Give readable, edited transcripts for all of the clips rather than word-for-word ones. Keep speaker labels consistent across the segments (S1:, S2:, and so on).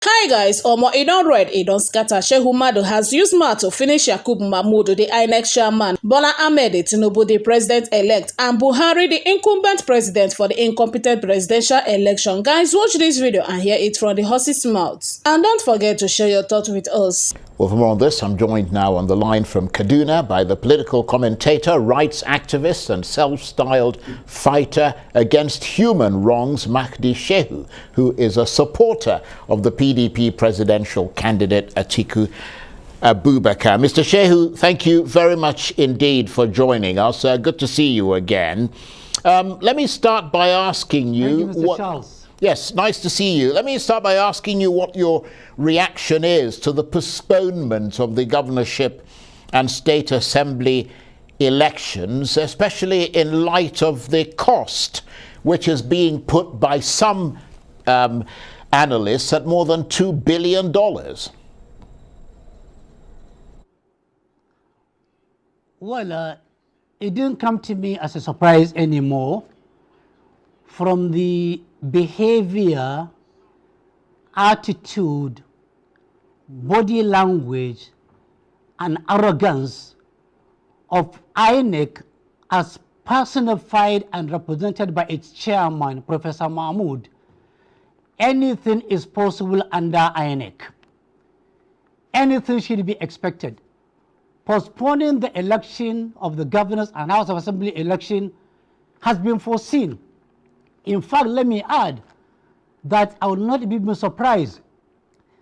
S1: Hi guys, Omo e don red, e don scatter. Shehu Mahdi has used mouth to finish Yakubu Mahmood, the INEC chairman, Bola Ahmed Tinubu, the president-elect, and Buhari, the incumbent president for the incompetent presidential election. Guys, watch this video and hear it from the horse's mouth. And don't forget to share your thoughts with us.
S2: Well, for more on this, I'm joined now on the line from Kaduna by the political commentator, rights activist and self-styled fighter against human wrongs, Mahdi Shehu, who is a supporter of the PDP presidential candidate Atiku Abubakar. Mr. Shehu, thank you very much indeed for joining us. Good to see you again. Let me start by asking you...
S3: Thank you, Mr. Charles.
S2: Yes, nice to see you. Let me start by asking you what your reaction is to the postponement of the governorship and state assembly elections, especially in light of the cost, which is being put by some analysts at more than $2 billion.
S3: Well, it didn't come to me as a surprise anymore from the behavior, attitude, body language, and arrogance of INEC as personified and represented by its chairman, Professor Mahmoud. Anything is possible under INEC. Anything should be expected. Postponing the election of the governors and House of Assembly election has been foreseen. In fact, let me add that I will not be surprised.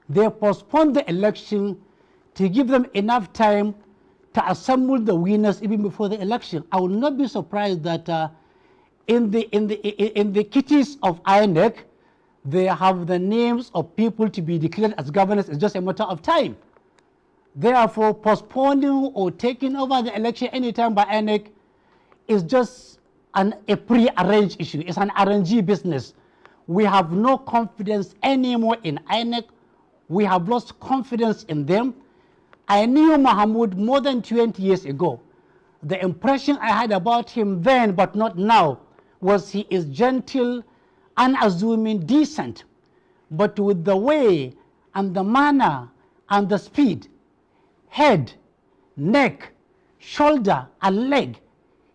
S3: They postponed the election to give them enough time to assemble the winners even before the election. I will not be surprised that in the kitties of INEC, they have the names of people to be declared as governors. It's just a matter of time. Therefore, postponing or taking over the election anytime by INEC is just a pre-arranged issue. It's an RNG business. We have no confidence anymore in INEC. We have lost confidence in them. I knew Mahmoud more than 20 years ago. The impression I had about him then, but not now, was he is gentle, unassuming, decent. But with the way and the manner and the speed, head, neck, shoulder, and leg,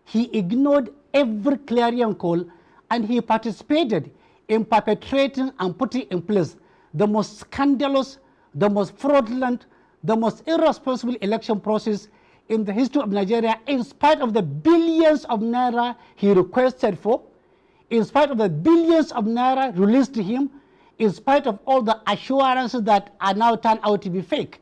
S3: he ignored every clarion call, and he participated in perpetrating and putting in place the most scandalous, the most fraudulent, the most irresponsible election process in the history of Nigeria, in spite of the billions of naira he requested for, in spite of the billions of naira released to him, in spite of all the assurances that are now turned out to be fake.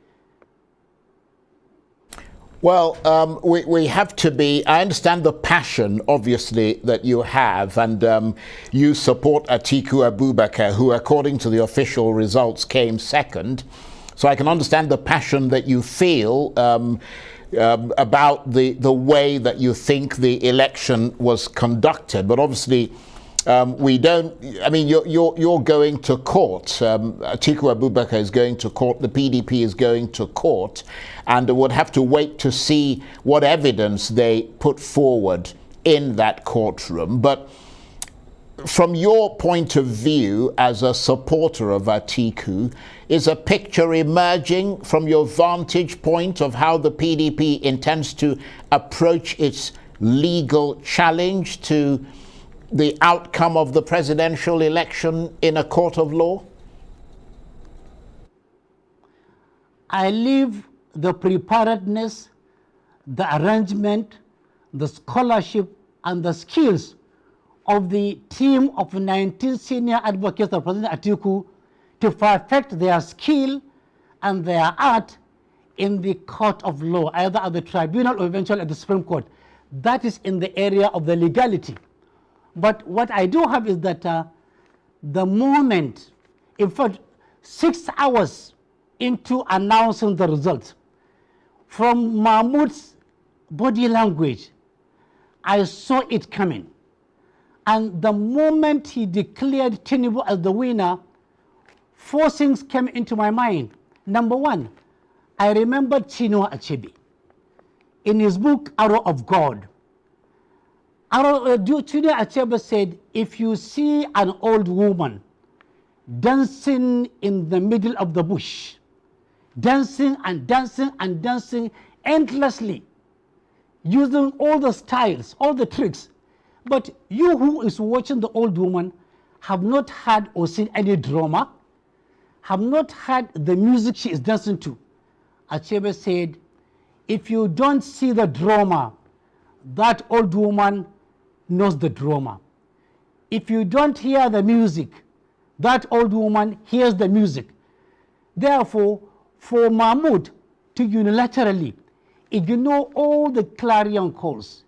S2: Well, we have to be, I understand the passion, obviously, that you have, and you support Atiku Abubakar, who, according to the official results, came second. So I can understand the passion that you feel about the way that you think the election was conducted. But obviously, we don't, I mean, you're going to court. Atiku Abubakar is going to court, the PDP is going to court, and would have to wait to see what evidence they put forward in that courtroom. But from your point of view as a supporter of Atiku, is a picture emerging from your vantage point of how the PDP intends to approach its legal challenge to the outcome of the presidential election in a court of law?
S3: I leave the preparedness, the arrangement, the scholarship, and the skills of the team of 19 senior advocates of President Atiku to perfect their skill and their art in the court of law, either at the tribunal or eventually at the Supreme Court. That is in the area of the legality. But what I do have is that the moment, in fact, 6 hours into announcing the results, from Mahmoud's body language, I saw it coming. And the moment he declared Tinubu as the winner, 4 things came into my mind. Number one, I remembered Chinua Achebe in his book, Arrow of God. Chinua Achebe said, if you see an old woman dancing in the middle of the bush, dancing and dancing and dancing endlessly, using all the styles, all the tricks. But you who is watching the old woman have not heard or seen any drama, have not heard the music she is dancing to. Achebe said, if you don't see the drama, that old woman knows the drama. If you don't hear the music, that old woman hears the music. Therefore, for Mahmoud to unilaterally ignore all the clarion calls,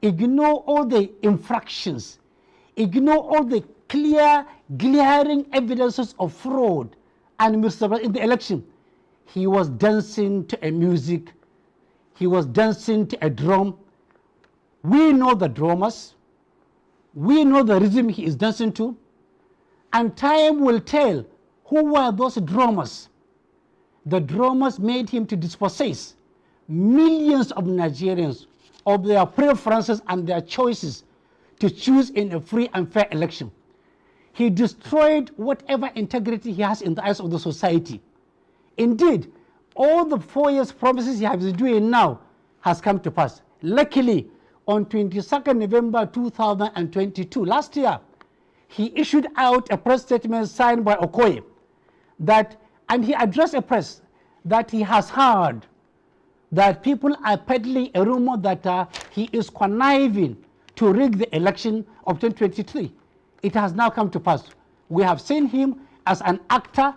S3: ignore all the infractions, ignore all the clear, glaring evidences of fraud and misrepresentation in the election, he was dancing to a music, he was dancing to a drum. We know the drummers, we know the rhythm he is dancing to, and time will tell who were those drummers. The drummers made him to dispossess millions of Nigerians of their preferences and their choices to choose in a free and fair election. He destroyed whatever integrity he has in the eyes of the society. Indeed, all the 4 years promises he has been doing now has come to pass. Luckily, on 22nd November 2022, last year, he issued out a press statement signed by Okoye and he addressed a press that he has heard that people are peddling a rumor that he is conniving to rig the election of 2023. It has now come to pass. We have seen him as an actor,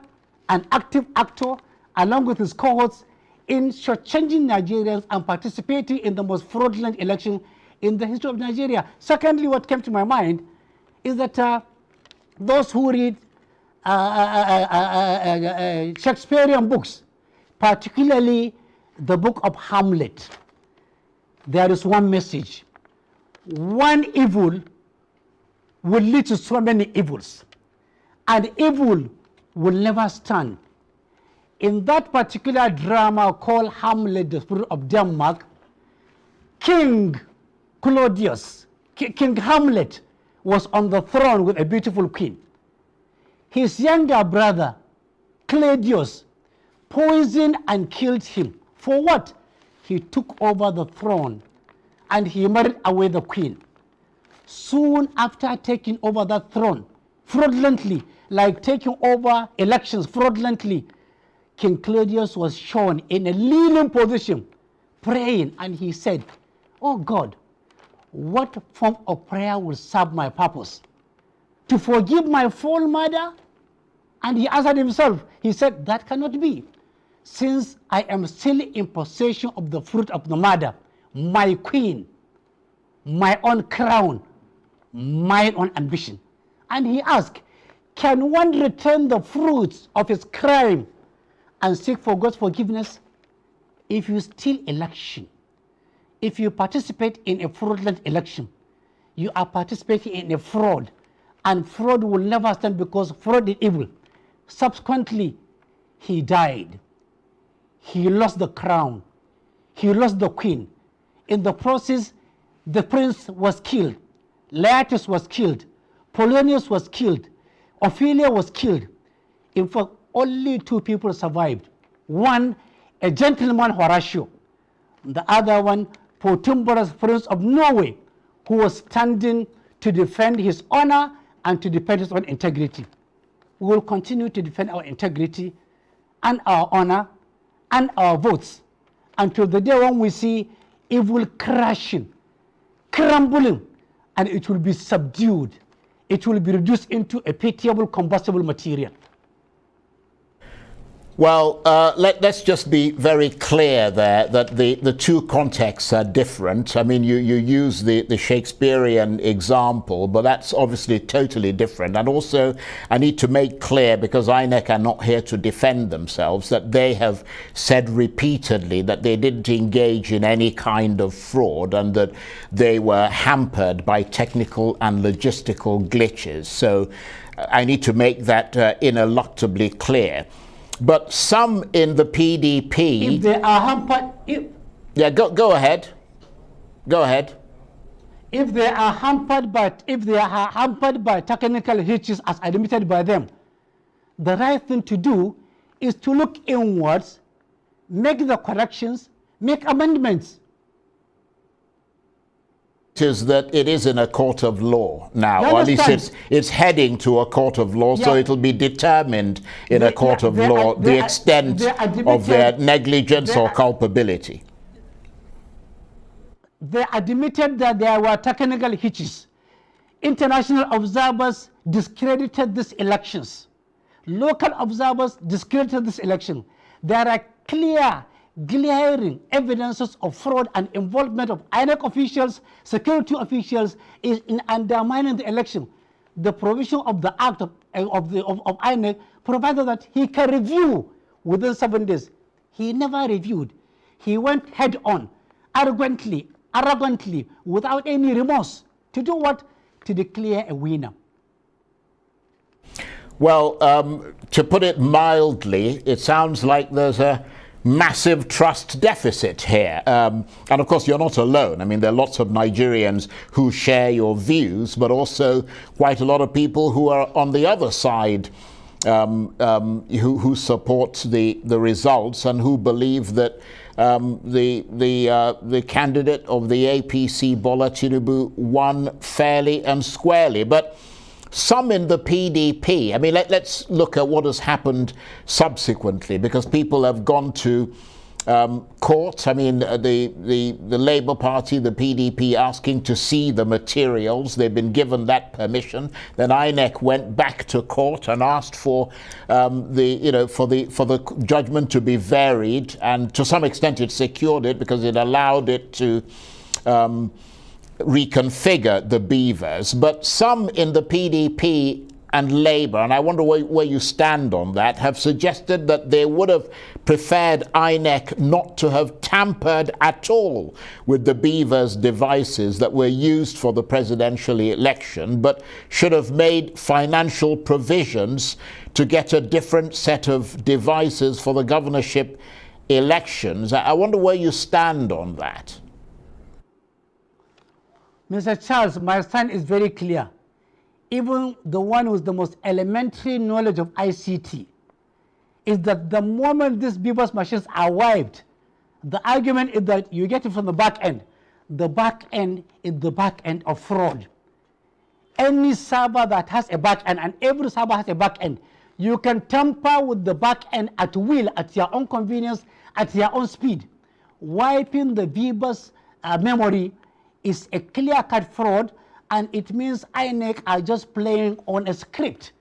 S3: an active actor, along with his cohorts in shortchanging Nigerians and participating in the most fraudulent election in the history of Nigeria. Secondly, what came to my mind is that those who read Shakespearean books, particularly the book of Hamlet, there is one message. One evil will lead to so many evils, and evil will never stand. In that particular drama called Hamlet, the Spirit of Denmark, King Claudius, King Hamlet, was on the throne with a beautiful queen. His younger brother, Claudius, poisoned and killed him. For what? He took over the throne and he married away the queen. Soon after taking over that throne, fraudulently, like taking over elections fraudulently, King Claudius was shown in a kneeling position, praying, and he said, "Oh God, what form of prayer will serve my purpose? To forgive my full mother?" And he answered himself, he said, "That cannot be. Since I am still in possession of the fruit of the mother, my queen, my own crown, my own ambition." And he asked, can one return the fruits of his crime and seek for God's forgiveness? If you steal election, if you participate in a fraudulent election, you are participating in a fraud, and fraud will never stand because fraud is evil. Subsequently, he died. He lost the crown. He lost the queen. In the process, the prince was killed. Laertes was killed. Polonius was killed. Ophelia was killed. In fact, only 2 people survived. One, a gentleman, Horatio. The other one, Portumbarus, Prince of Norway, who was standing to defend his honor and to defend his own integrity. We will continue to defend our integrity and our honor and our votes until the day when we see evil crashing, crumbling, and it will be subdued. It will be reduced into a pitiable combustible material.
S2: Well, let's just be very clear there that the two contexts are different. I mean, you use the Shakespearean example, but that's obviously totally different. And also, I need to make clear, because INEC are not here to defend themselves, that they have said repeatedly that they didn't engage in any kind of fraud and that they were hampered by technical and logistical glitches. So I need to make that ineluctably clear. But some in the PDP...
S3: If they are hampered...
S2: Yeah, go ahead. Go ahead.
S3: If they are hampered by technical hitches as admitted by them, the right thing to do is to look inwards, make the corrections, make amendments.
S2: Is that it is in a court of law now,
S3: You
S2: or at least
S3: understand?
S2: it's heading to a court of law, so
S3: Yeah.
S2: it'll be determined in a court of law the extent of their negligence or culpability.
S3: They admitted that there were technical hitches. International observers discredited these elections. Local observers discredited this election. There are clear, glaring evidences of fraud and involvement of INEC officials, security officials in undermining the election. The provision of the act of INEC provided that he can review within 7 days. He never reviewed. He went head on, arrogantly, without any remorse. To do what? To declare a winner.
S2: Well, to put it mildly, it sounds like there's a massive trust deficit here. And of course, you're not alone. I mean, there are lots of Nigerians who share your views, but also quite a lot of people who are on the other side, who support the results and who believe that the candidate of the APC, Bola Tinubu, won fairly and squarely. But some in the PDP, I mean, let's look at what has happened subsequently, because people have gone to court. I mean, the Labour Party, the PDP, asking to see the materials. They've been given that permission. Then INEC went back to court and asked for for the judgment to be varied, and to some extent it secured it because it allowed it to reconfigure the beavers. But some in the PDP and Labour, and I wonder where you stand on that, have suggested that they would have preferred INEC not to have tampered at all with the beavers' devices that were used for the presidential election, but should have made financial provisions to get a different set of devices for the governorship elections. I wonder where you stand on that.
S3: Mr. Charles, my stand is very clear. Even the one with the most elementary knowledge of ICT is that the moment these beavers machines are wiped, the argument is that you get it from the back end. The back end is the back end of fraud. Any server that has a back end, and every server has a back end, you can tamper with the back end at will, at your own convenience, at your own speed. Wiping the beavers' memory is a clear-cut fraud, and it means INEC are just playing on a script.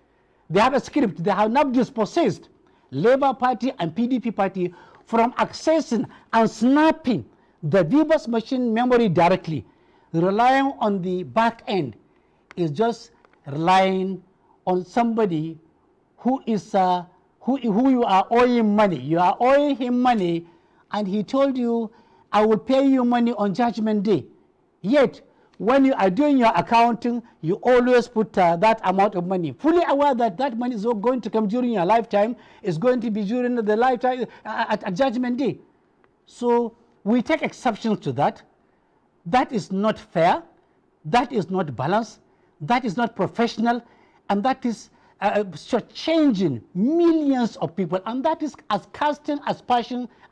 S3: They have a script. They have not dispossessed Labour Party and PDP Party from accessing and snapping the beavers' machine memory directly. Relying on the back end is just relying on somebody who is who you are owing money. You are owing him money, and he told you, "I will pay you money on Judgment Day." Yet, when you are doing your accounting, you always put that amount of money, fully aware that that money is not going to come during your lifetime, it's going to be during the lifetime at Judgment Day. So we take exception to that. That is not fair, that is not balanced, that is not professional, and that is changing millions of people, and that is as casting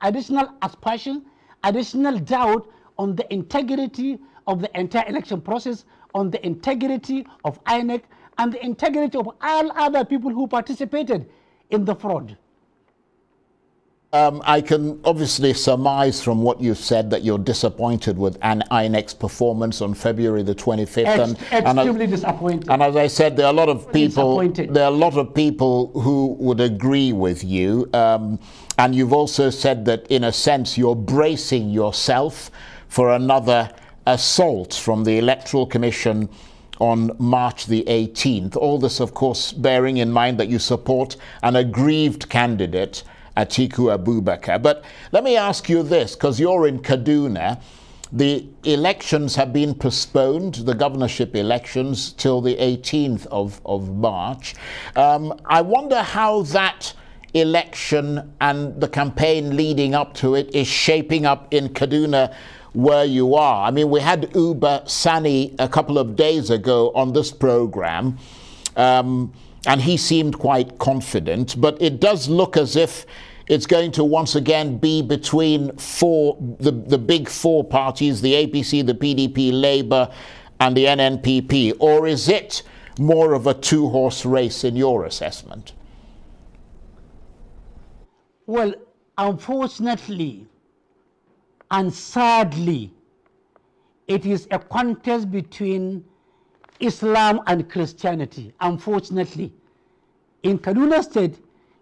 S3: additional doubt on the integrity of the entire election process, on the integrity of INEC, and the integrity of all other people who participated in the fraud.
S2: I can obviously surmise from what you've said that you're disappointed with INEC's performance on February the 25th.
S3: Extremely disappointed.
S2: And as I said, there are a lot of people who would agree with you. And you've also said that, in a sense, you're bracing yourself for another assault from the Electoral Commission on March the 18th. All this, of course, bearing in mind that you support an aggrieved candidate, Atiku Abubakar. But let me ask you this, because you're in Kaduna. The elections have been postponed, the governorship elections, till the 18th of March. I wonder how that election and the campaign leading up to it is shaping up in Kaduna, where you are. I mean, we had Uba Sani a couple of days ago on this program, and and he seemed quite confident, but it does look as if it's going to once again be between the big four parties, the APC, the PDP, Labour, and the NNPP, or is it more of a two-horse race in your assessment?
S3: Well, unfortunately and sadly, it is a contest between Islam and Christianity. Unfortunately, in Kaduna State,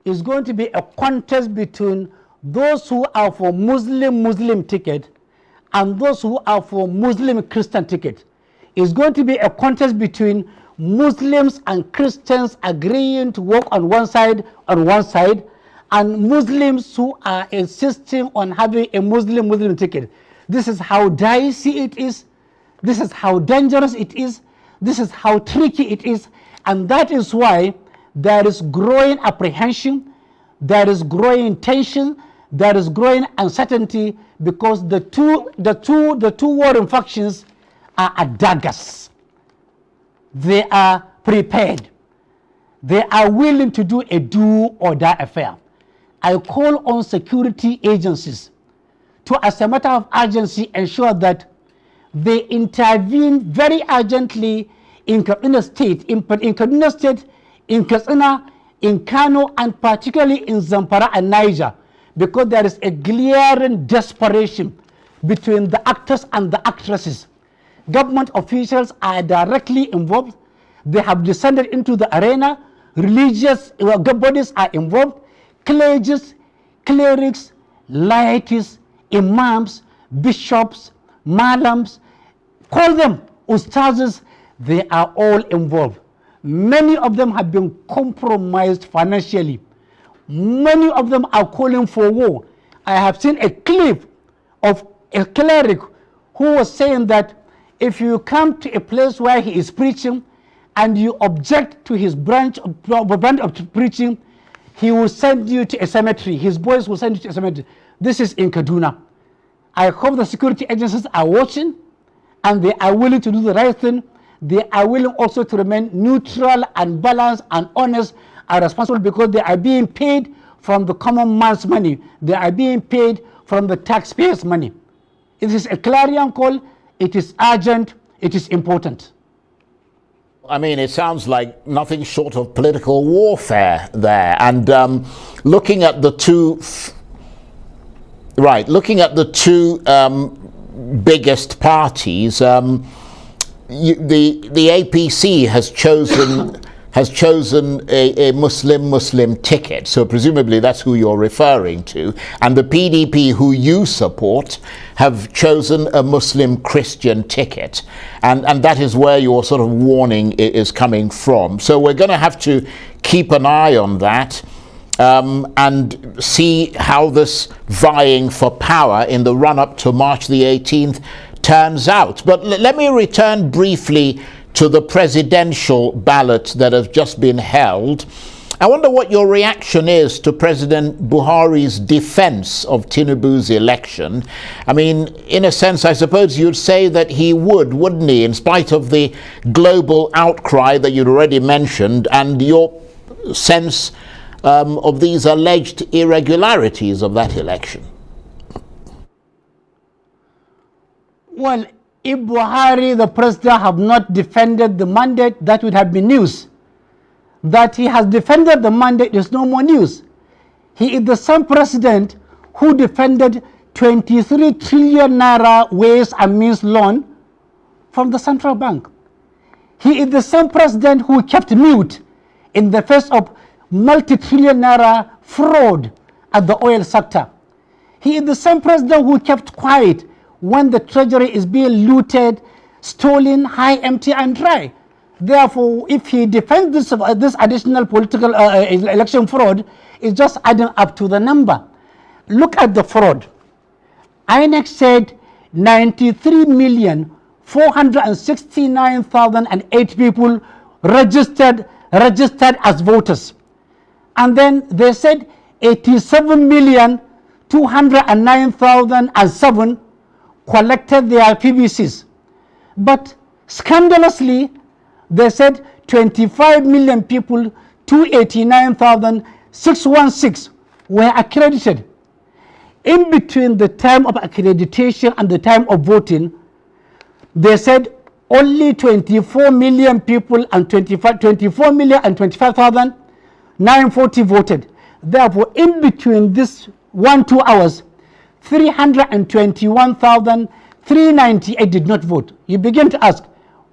S3: it's going to be a contest between those who are for Muslim ticket and those who are for Muslim Christian ticket. It's going to be a contest between Muslims and Christians agreeing to work on one side, and Muslims who are insisting on having a Muslim ticket. This is how dicey it is. This is how dangerous it is. This is how tricky it is. And that is why there is growing apprehension, there is growing tension, there is growing uncertainty, because the two warring factions are at daggers. They are prepared. They are willing to do a do or die affair. I call on security agencies to, as a matter of urgency, ensure that they intervene very urgently in Kaduna State, in Kaduna State, in Katsina, in Kano, and particularly in Zamfara and Niger, because there is a glaring desperation between the actors and the actresses. Government officials are directly involved. They have descended into the arena. Religious bodies are involved. Clergies, clerics, laities, imams, bishops, malams, call them ustazes, they are all involved. Many of them have been compromised financially. Many of them are calling for war. I have seen a clip of a cleric who was saying that if you come to a place where he is preaching and you object to his brand of preaching, he will send you to a cemetery. His boys will send you to a cemetery. This is in Kaduna. I hope the security agencies are watching and they are willing to do the right thing. They are willing also to remain neutral and balanced and honest and responsible, because they are being paid from the common man's money. They are being paid from the taxpayers' money. It is a clarion call. It is urgent. It is important.
S2: I mean, it sounds like nothing short of political warfare there. And looking at the two, biggest parties, the APC has chosen a Muslim ticket, so presumably that's who you're referring to, and the PDP, who you support, have chosen a Muslim Christian ticket, and that is where your sort of warning is coming from. So we're going to have to keep an eye on that and see how this vying for power in the run-up to March the 18th turns out. But let me return briefly to the presidential ballot that has just been held. I wonder what your reaction is to President Buhari's defense of Tinubu's election. I mean, in a sense, I suppose you'd say that he would, wouldn't he, in spite of the global outcry that you'd already mentioned and your sense of these alleged irregularities of that election?
S3: Well, if Buhari, the president, have not defended the mandate, that would have been news. That he has defended the mandate is no more news. He is the same president who defended 23 trillion naira ways and means loan from the central bank. He is the same president who kept mute in the face of multi-trillion naira fraud at the oil sector. He is the same president who kept quiet when the treasury is being looted, stolen, high, empty, and dry. Therefore, if he defends this additional political election fraud, it's just adding up to the number. Look at the fraud. INEC said 93,469,008 people registered as voters. And then they said 87,209,007 collected their PVCs. But scandalously, they said 25 million people 289,616 were accredited. In between the time of accreditation and the time of voting, they said only 24 million people and 24,025,940 voted. Therefore, in between this 1-2 hours, 321,398 did not vote. You begin to ask,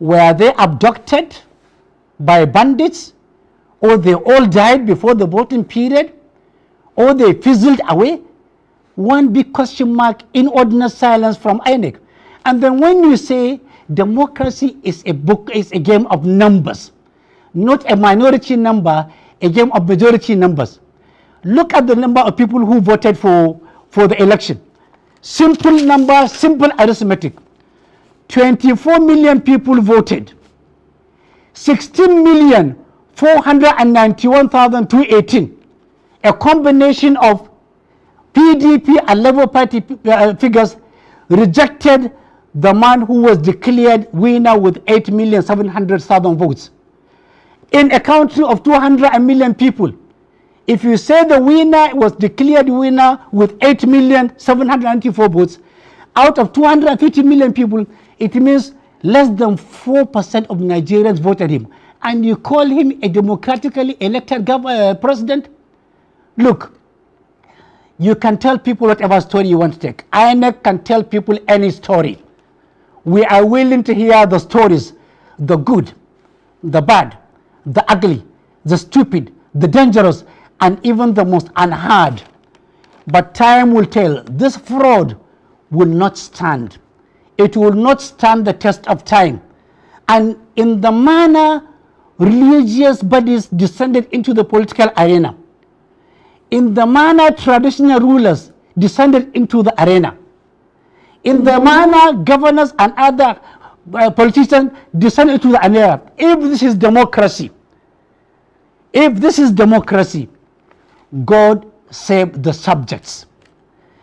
S3: were they abducted by bandits, or they all died before the voting period, or they fizzled away? One big question mark, inordinate silence from INEC. And then when you say democracy is a game of numbers, not a minority number, a game of majority numbers. Look at the number of people who voted for the election. Simple number, simple arithmetic. 24 million people voted. 16,491,218. A combination of PDP and Labour Party figures rejected the man who was declared winner with 8,700,000 votes. In a country of 200 million people, if you say the winner was declared winner with 8,794 votes, out of 250 million people, it means less than 4% of Nigerians voted him. And you call him a democratically elected president? Look, you can tell people whatever story you want to take. INEC can tell people any story. We are willing to hear the stories, the good, the bad, the ugly, the stupid, the dangerous, and even the most unheard. But time will tell. This fraud will not stand. It will not stand the test of time. And in the manner religious bodies descended into the political arena, in the manner traditional rulers descended into the arena, in the manner governors and other politicians descended into the arena, if this is democracy, God save the subjects.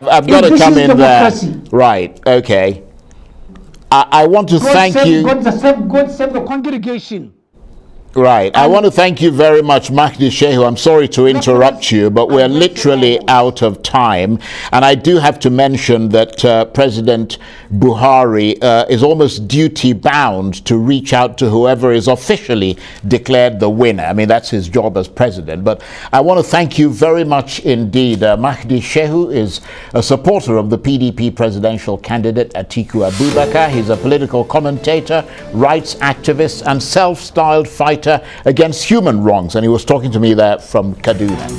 S2: I've got to come in there. Right, okay. I want to thank you.
S3: God save the congregation.
S2: Right. I want to thank you very much, Mahdi Shehu. I'm sorry to interrupt you, but we're literally out of time. And I do have to mention that President Buhari is almost duty-bound to reach out to whoever is officially declared the winner. I mean, that's his job as president. But I want to thank you very much indeed. Mahdi Shehu is a supporter of the PDP presidential candidate Atiku Abubakar. He's a political commentator, rights activist, and self-styled fighter against human wrongs, and he was talking to me there from Kaduna.